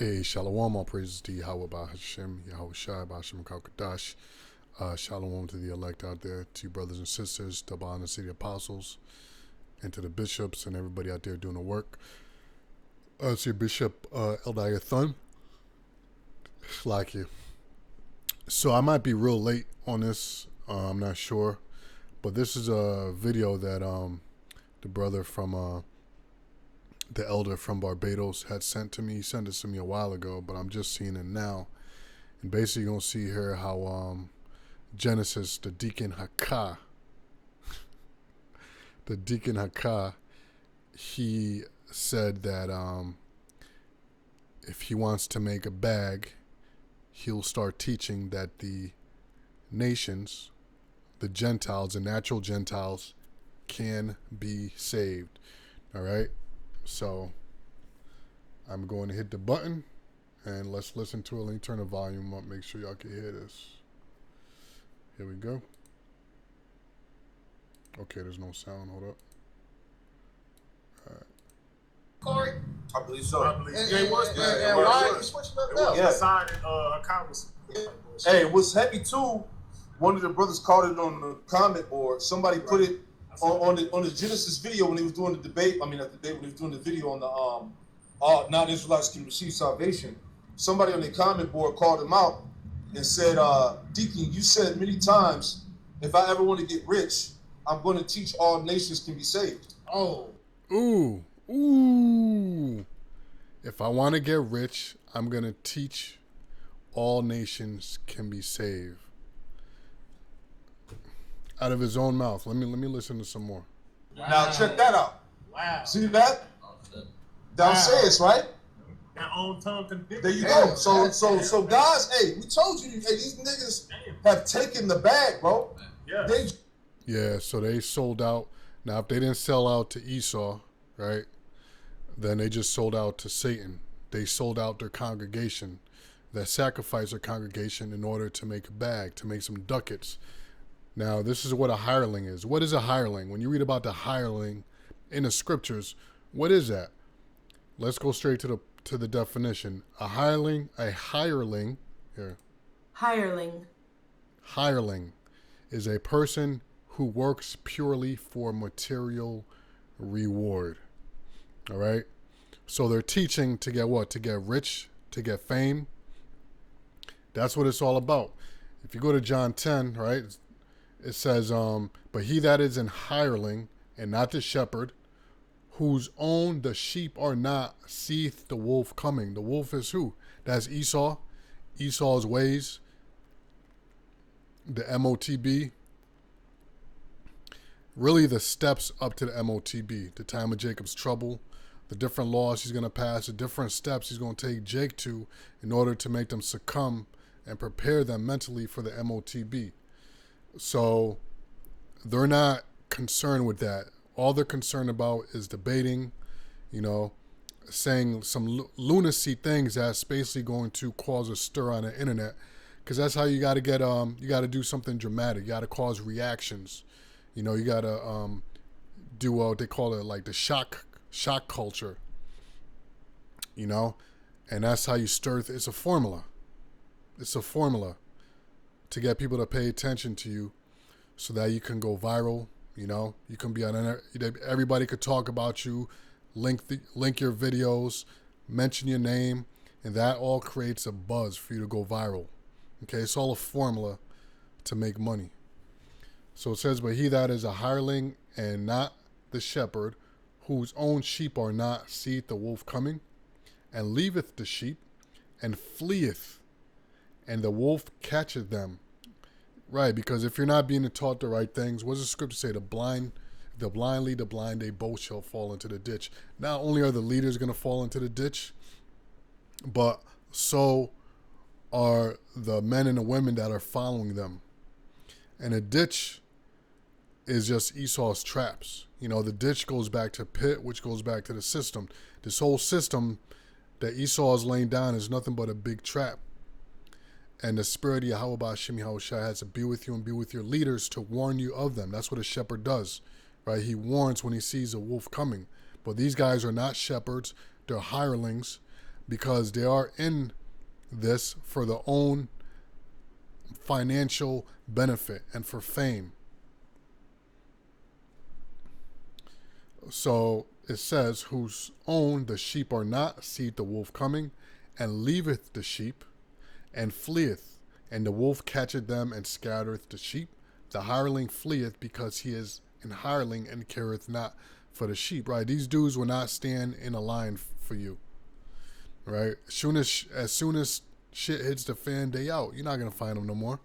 Hey, Shalom, all praises to Yahweh Bahashem, Yahweh Shai Bahashem Kakadash. Shalom to the elect out there, to you brothers and sisters, to the city apostles, and to the bishops and everybody out there doing the work. To your Bishop Eldai Thun. Like you. So I might be real late on this, I'm not sure. But this is a video that the brother from the elder from Barbados had sent to me. He sent this to me a while ago, but I'm just seeing it now. And basically, you're going to see here how Genesis, the deacon Hakah, he said that if he wants to make a bag, he'll start teaching that the nations, the Gentiles, the natural Gentiles, can be saved. All right? So I'm going to hit the button and let's listen to it. Let me turn the volume up, make sure y'all can hear this. Here we go. Okay, there's no sound. Hold up. All right. Corey? I believe so. I believe yeah, it was. And why are you switching up now? Yeah, signing accountants. Hey, what's heavy too? One of the brothers caught it on the comment board. Somebody put it on the Genesis video when he was doing the debate. I mean, at the day when he was doing the video on the all non-Israelites can receive salvation. Somebody on the comment board called him out and said, "Deacon, you said many times, if I ever want to get rich, I'm going to teach all nations can be saved." Oh, ooh! If I want to get rich, I'm going to teach all nations can be saved. Out of his own mouth. Let me listen to some more. Wow. Now check that out. Wow. See that? Downstairs, right? That own tongue conviction. There you go. So guys, hey, we told you, hey, these niggas have taken the bag, bro. Yeah. So they sold out. Now, if they didn't sell out to Esau, right, then they just sold out to Satan. They sold out their congregation, that sacrificed their congregation in order to make a bag, to make some ducats. Now, this is what a hireling is. What is a hireling? When you read about the hireling in the scriptures, what is that? Let's go straight to the definition. A hireling here. Hireling is a person who works purely for material reward. All right? So they're teaching to get what? To get rich, to get fame. That's what it's all about. If you go to John 10, right? It says, but he that is an hireling and not the shepherd, whose own the sheep are not, seeth the wolf coming. The wolf is who? That's Esau. Esau's ways. The MOTB. Really the steps up to the MOTB. The time of Jacob's trouble. The different laws he's going to pass. The different steps he's going to take Jake to in order to make them succumb and prepare them mentally for the MOTB. So they're not concerned with that. All they're concerned about is debating, saying some lunacy things that's basically going to cause a stir on the internet, because that's how you got to get you got to do something dramatic. You got to cause reactions. You got to do what they call it, like the shock culture. And that's how you stir. It's a formula. It's a formula to get people to pay attention to you so that you can go viral. You can be on, everybody could talk about you, link your videos, mention your name, and that all creates a buzz for you to go viral. Okay, it's all a formula to make money. So it says, but he that is a hireling and not the shepherd, whose own sheep are not, seeth the wolf coming, and leaveth the sheep, and fleeth, and the wolf catcheth them. Right, because if you're not being taught the right things, what does the scripture say? The blind lead the blind, they both shall fall into the ditch. Not only are the leaders going to fall into the ditch, but so are the men and the women that are following them. And a ditch is just Esau's traps. The ditch goes back to pit, which goes back to the system. This whole system that Esau is laying down is nothing but a big trap. And the spirit of Yahweh Ba'Shem Yahweh Shai has to be with you and be with your leaders to warn you of them. That's what a shepherd does, right? He warns when he sees a wolf coming. But these guys are not shepherds. They're hirelings. because they are in this for their own financial benefit and for fame. So it says, whose own the sheep are not, seeth the wolf coming, and leaveth the sheep, and fleeth, and the wolf catcheth them, and scattereth the sheep. The hireling fleeth, because he is an hireling, and careth not for the sheep. Right? These dudes will not stand in a line for you. Right? As soon as shit hits the fan, they out. You're not gonna find them no more.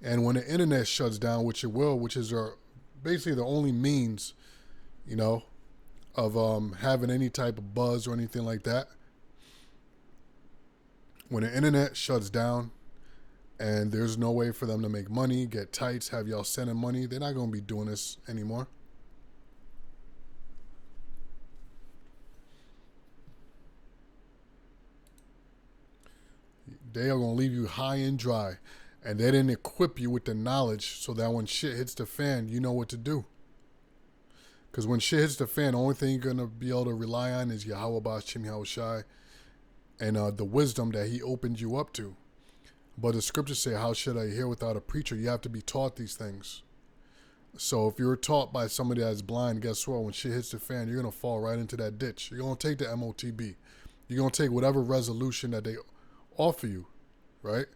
And when the internet shuts down, which it will, which is basically the only means, you know, of having any type of buzz or anything like that. When the internet shuts down and there's no way for them to make money, get tights, have y'all sending money, they're not going to be doing this anymore. They are going to leave you high and dry. And they didn't equip you with the knowledge so that when shit hits the fan, you know what to do. Because when shit hits the fan, the only thing you're going to be able to rely on is Yahweh Ba'ashem Yahushai and the wisdom that he opened you up to. But the scriptures say, how should I hear without a preacher? You have to be taught these things. So if you're taught by somebody that's blind, guess what? When shit hits the fan, you're going to fall right into that ditch. You're going to take the MOTB. You're going to take whatever resolution that they offer you, right?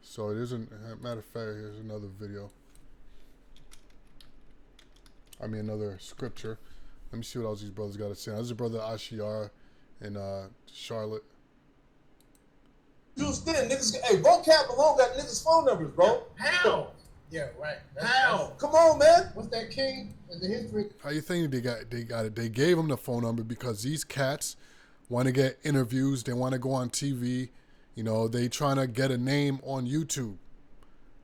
So it isn't, matter of fact, here's another video. Another scripture. Let me see what else these brothers got to say. There's a brother Ashiar in Charlotte. Juice then, niggas. Hey, vocab alone got niggas' phone numbers, bro. How? Yeah, right. How? Come on, man. What's that king in the history? How you think they got it? They gave them the phone number because these cats want to get interviews. They want to go on TV. You know, they trying to get a name on YouTube.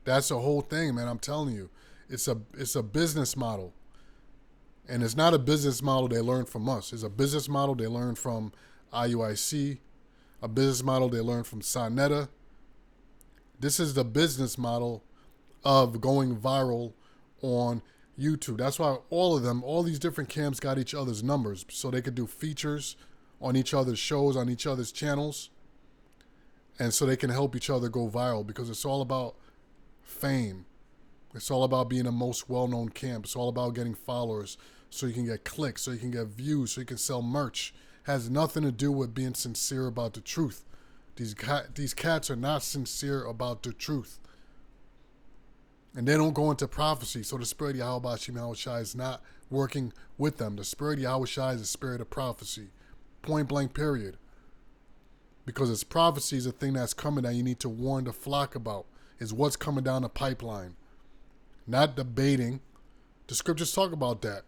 That's the whole thing, man. I'm telling you, it's a business model, and it's not a business model they learned from us. It's a business model they learned from IUIC, a business model they learned from Sonetta. This is the business model of going viral on YouTube. That's why all these different camps got each other's numbers so they could do features on each other's shows, on each other's channels. And so they can help each other go viral because it's all about fame. It's all about being the most well-known camp. It's all about getting followers so you can get clicks, so you can get views, so you can sell merch. It has nothing to do with being sincere about the truth. These cats are not sincere about the truth. And they don't go into prophecy. So the spirit of Yahweh Ba'ashem Yahushai is not working with them. The spirit of Yahushai is the spirit of prophecy. Point blank, period. Because it's prophecy is a thing that's coming that you need to warn the flock about. Is what's coming down the pipeline. Not debating. The scriptures talk about that.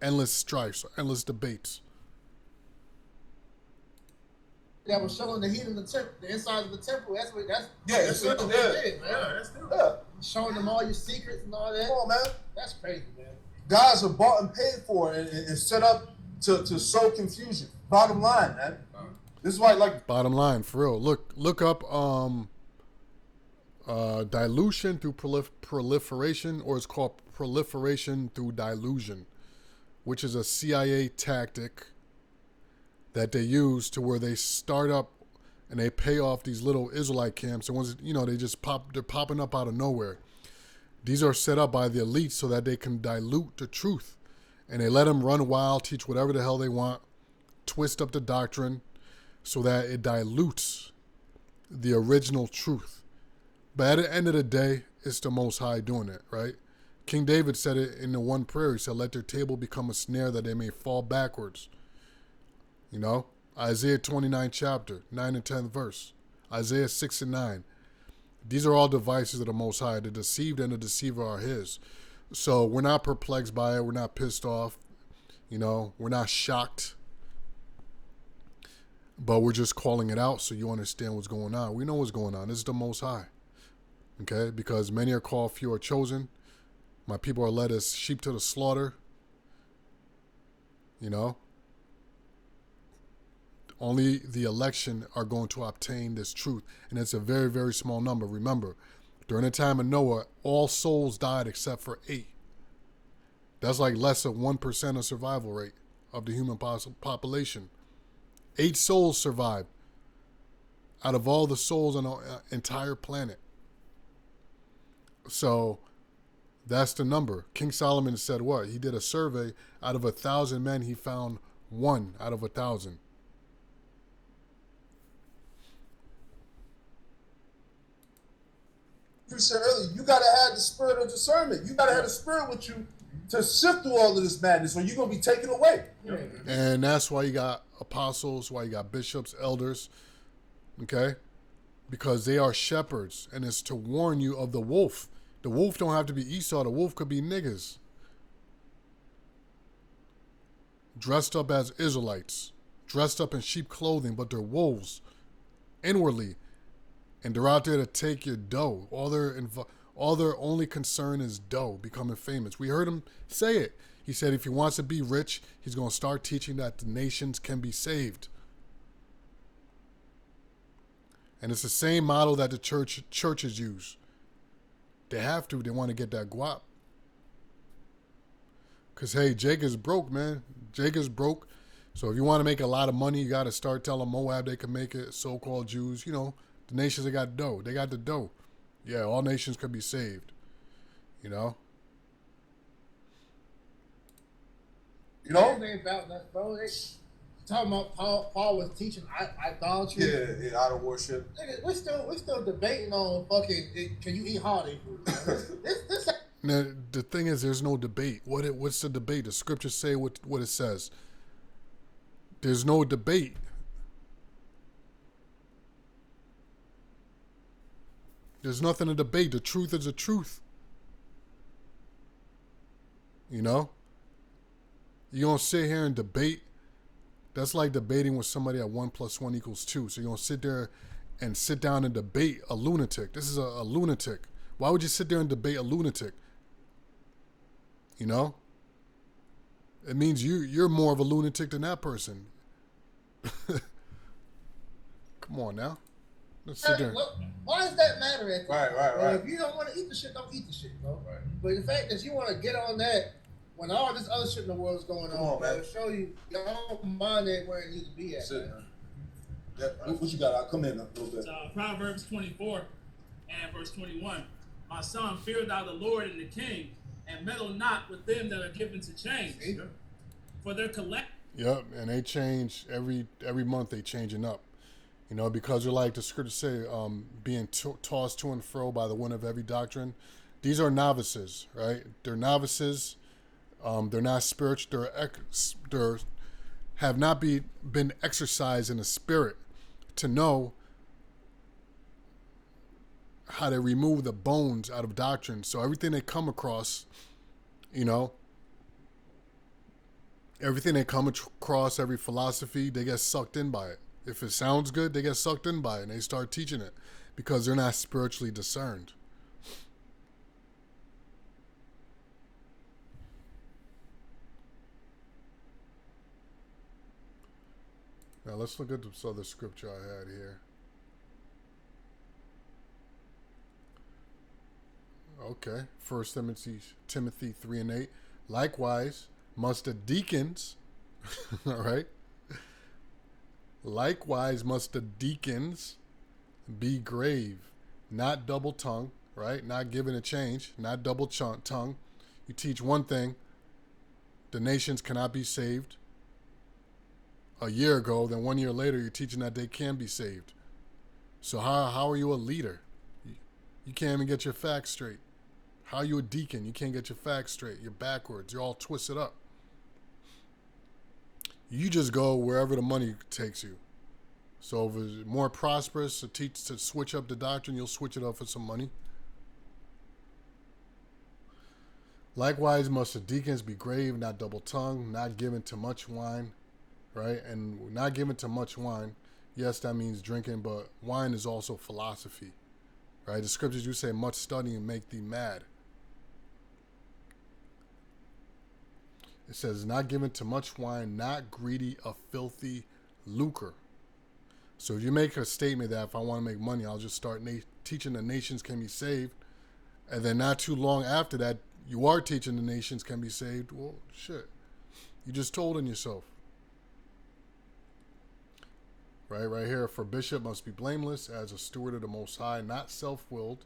Endless strifes, endless debates. That was showing the heat in the temple, the inside of the temple. That's what Yeah, that's what yeah. they did, man. Yeah, that's true. Yeah. Showing them all your secrets and all that. Come on, man. That's crazy, man. Guys are bought and paid for and set up to sow confusion. Bottom line, man. This is why, like, Bottom line, for real. Look up dilution through proliferation, or it's called proliferation through dilution, which is a CIA tactic that they use to where they start up and they pay off these little Israelite camps. And once, they're popping up out of nowhere. These are set up by the elites so that they can dilute the truth. And they let them run wild, teach whatever the hell they want, twist up the doctrine so that it dilutes the original truth. But at the end of the day, it's the Most High doing it, right? King David said it in the one prayer. He said, let their table become a snare that they may fall backwards. You know, Isaiah 29 chapter, 9 and 10th verse. Isaiah 6 and 9. These are all devices of the Most High. The deceived and the deceiver are his. So we're not perplexed by it. We're not pissed off. You know, we're not shocked. But we're just calling it out so you understand what's going on. We know what's going on. This is the Most High. Okay? Because many are called, few are chosen. My people are led as sheep to the slaughter. You know? Only the election are going to obtain this truth. And it's a very, very small number. Remember, during the time of Noah, all souls died except for 8. That's like less than 1% of survival rate of the human population. 8 souls survived out of all the souls on the entire planet. So that's the number. King Solomon said what? He did a survey. Out of 1,000 men, he found 1 out of 1,000. You said earlier, you gotta have the spirit of discernment. You gotta have the spirit with you to sift through all of this madness, or you're gonna be taken away. And that's why you got apostles, why you got bishops, elders, okay? Because they are shepherds, and it's to warn you of the wolf. The wolf don't have to be Esau. The wolf could be niggas dressed up as Israelites, dressed up in sheep clothing, but they're wolves inwardly, and they're out there to take your dough. All their only concern is dough, becoming famous. We heard him say it. He said if he wants to be rich, he's going to start teaching that the nations can be saved. And it's the same model that the churches use. They have to. They want to get that guap. Because, hey, Jake is broke, man. Jake is broke. So if you want to make a lot of money, you got to start telling Moab they can make it, so-called Jews. You know, the nations, they got dough. They got the dough. Yeah, all nations could be saved. You know? You know? About that, bro. Talking about Paul was teaching idolatry. Yeah, idol worship. Nigga, we're still debating on fucking can you eat holiday food? this Now, the thing is, there's no debate. What's the debate? The scriptures say what it says. There's no debate. There's nothing to debate. The truth is the truth. You know? You don't sit here and debate. That's like debating with somebody at 1 + 1 = 2. So you're going to sit there and sit down and debate a lunatic. This is a lunatic. Why would you sit there and debate a lunatic? You know? It means you're more of a lunatic than that person. Come on now. Let's sit there. Why does that matter? Right. If you don't want to eat the shit, don't eat the shit, bro. Right. But the fact that you want to get on that when all this other shit in the world is going on, bro, show you your own mind ain't where it needs to be at. What you got? I'll come in a little bit. Proverbs 24 and verse 21. My son, fear thou the Lord and the king, and meddle not with them that are given to change. For their collect. Yep, and they change every month. They changing up, you know, because they're like the scriptures say, being tossed to and fro by the wind of every doctrine. These are novices, right? They're novices. They're not spiritual. They're have not been exercised in the spirit to know how to remove the bones out of doctrine. So everything they come across, you know, everything they come across, every philosophy, they get sucked in by it. If it sounds good, they get sucked in by it and they start teaching it because they're not spiritually discerned. Now let's look at this other scripture I had here. Okay, 1 Timothy 3 and 8. Likewise, must the deacons, all right? Likewise, must the deacons be grave, not double tongue, right? Not giving a change, not double tongue. You teach one thing, the nations cannot be saved a year ago, then 1 year later, you're teaching that they can be saved. So how are you a leader? You can't even get your facts straight. How are you a deacon? You can't get your facts straight. You're backwards. You're all twisted up. You just go wherever the money takes you. So if it's more prosperous to switch up the doctrine, you'll switch it up for some money. Likewise, must the deacons be grave, not double-tongued, not given to much wine, right? And not given to much wine, yes, that means drinking, but wine is also philosophy, right? The scriptures do say, much studying make thee mad. It says, not given to much wine, not greedy of filthy lucre. So if you make a statement that if I want to make money, I'll just start teaching the nations can be saved, and then not too long after that, you are teaching the nations can be saved, well, shit. You just told on yourself. Right here. For bishop must be blameless as a steward of the Most High, not self-willed,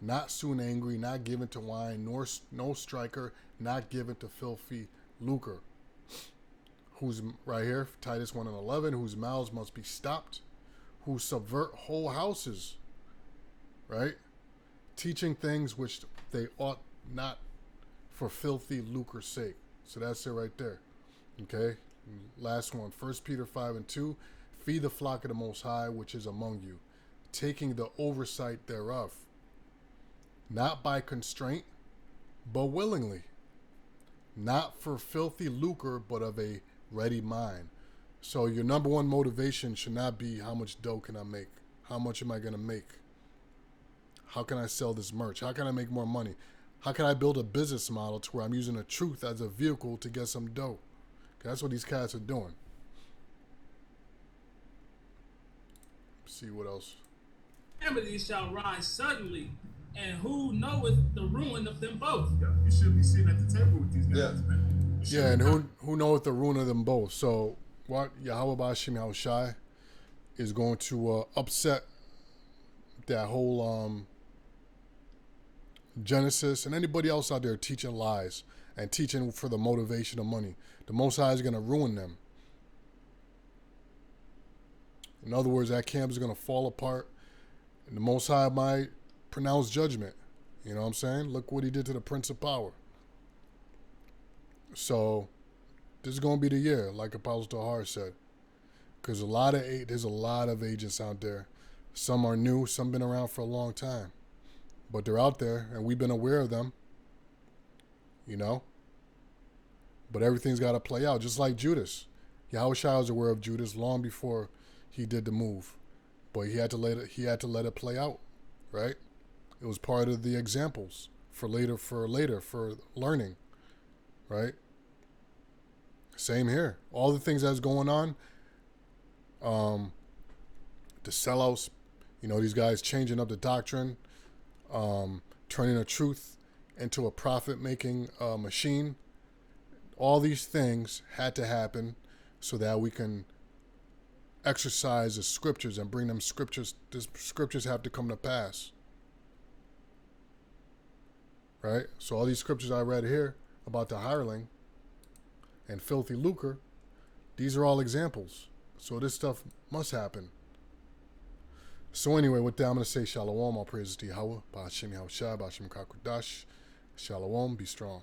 not soon angry, not given to wine, nor no striker, not given to filthy lucre. Who's right here, Titus 1:11, whose mouths must be stopped, who subvert whole houses, right? Teaching things which they ought not for filthy lucre's sake. So that's it right there. Okay. Last one, 1 Peter 5:2, feed the flock of the Most High, which is among you, taking the oversight thereof, not by constraint, but willingly, not for filthy lucre, but of a ready mind. So your number one motivation should not be how much dough can I make? How much am I going to make? How can I sell this merch? How can I make more money? How can I build a business model to where I'm using the truth as a vehicle to get some dough? That's what these cats are doing. Let's see what else. Calamity shall rise suddenly, and who knoweth the ruin of them both? Yeah, you should be sitting at the table with these guys, man. Yeah, and who knoweth the ruin of them both? So what Yahweh Bashim Yahushai is going to upset that whole Genesis, and anybody else out there teaching lies and teaching for the motivation of money. The Most High is going to ruin them. In other words, that camp is going to fall apart, and the Most High might pronounce judgment. You know what I'm saying? Look what he did to the Prince of Power. So this is going to be the year, like Apostle Tahar said, because there's a lot of agents out there. Some are new, some been around for a long time, but they're out there, and we've been aware of them. You know, but everything's got to play out, just like Judas. Yahushua was aware of Judas long before he did the move, but he had to let it play out, right? It was part of the examples for learning, right? Same here. All the things that's going on, the sellouts, you know, these guys changing up the doctrine, turning the truth into a profit-making machine. All these things had to happen so that we can exercise the scriptures and bring them scriptures. The scriptures have to come to pass. Right? So all these scriptures I read here about the hireling and filthy lucre, these are all examples. So this stuff must happen. So anyway, with that, I'm going to say shalom. All praises to Yahweh. Ba'ashem Yahushua, Ba'ashem Kakudash. Shalom. Be strong.